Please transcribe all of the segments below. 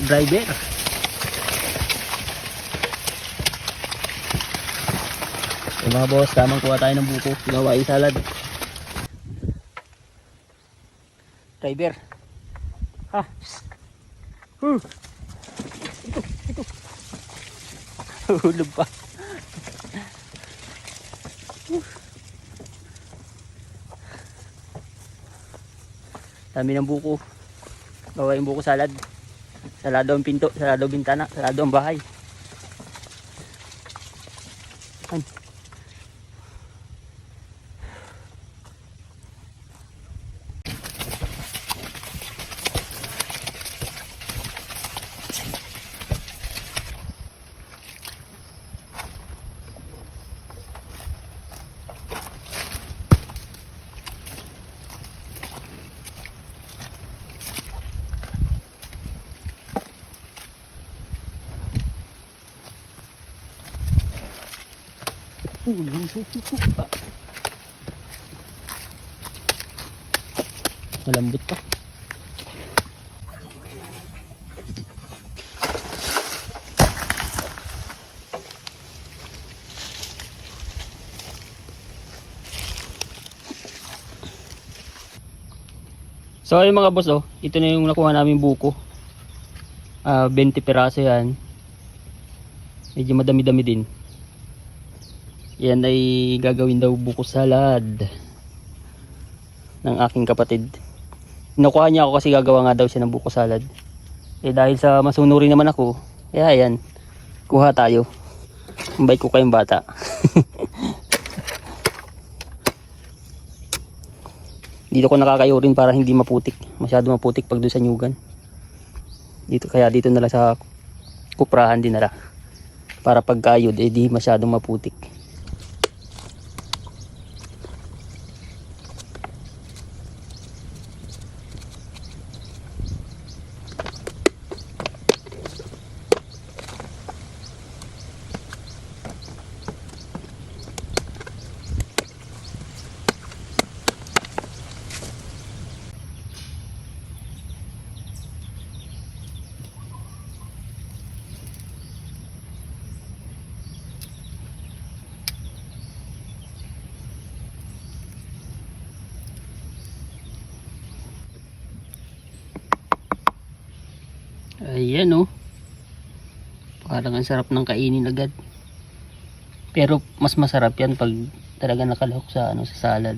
driver. So mga boss, tamang kuha tayo ng buko. Gawain salad. Driver. Ha. Hulog pa. Dami ng buko. Gawain buko salad. Sarado ang pinto, sarado ang bintana, sarado ang bahay. Ay. Malambot pa. So ayun mga boss, oh, ito na yung nakuha namin buko. 20 piraso yan. Medyo madami-dami din. Yan ay gagawin daw buko salad ng aking kapatid. Nakuha niya ako kasi gagawa nga daw siya ng buko salad. Eh dahil sa masunurin naman ako, kaya yan, kuha tayo. Ambay ko kayong bata. Dito ko nakakayurin para hindi maputik. Masyado maputik pag doon sa nyugan. Dito, kaya dito na lang sa kuprahan din nila. Para pagkayod, eh di masyadong maputik. Ayan oh. Parang ang sarap ng kainin agad. Pero mas masarap yan pag talaga nakalahok sa ano, sa salad.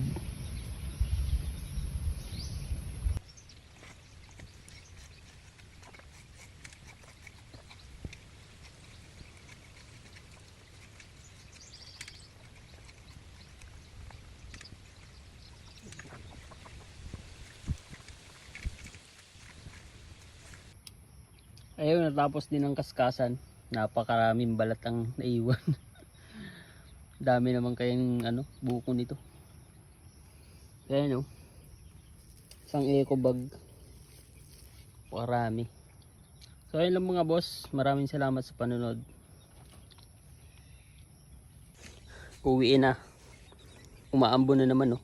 Ayun, natapos din ang kaskasan. Napakaraming balat ang naiwan. Dami naman kayang ano, buko nito. Ayan o. Isang eco bag. Pakarami. So ayun lang mga boss. Maraming salamat sa panonood. Uwiin na. Umaambon na naman oh.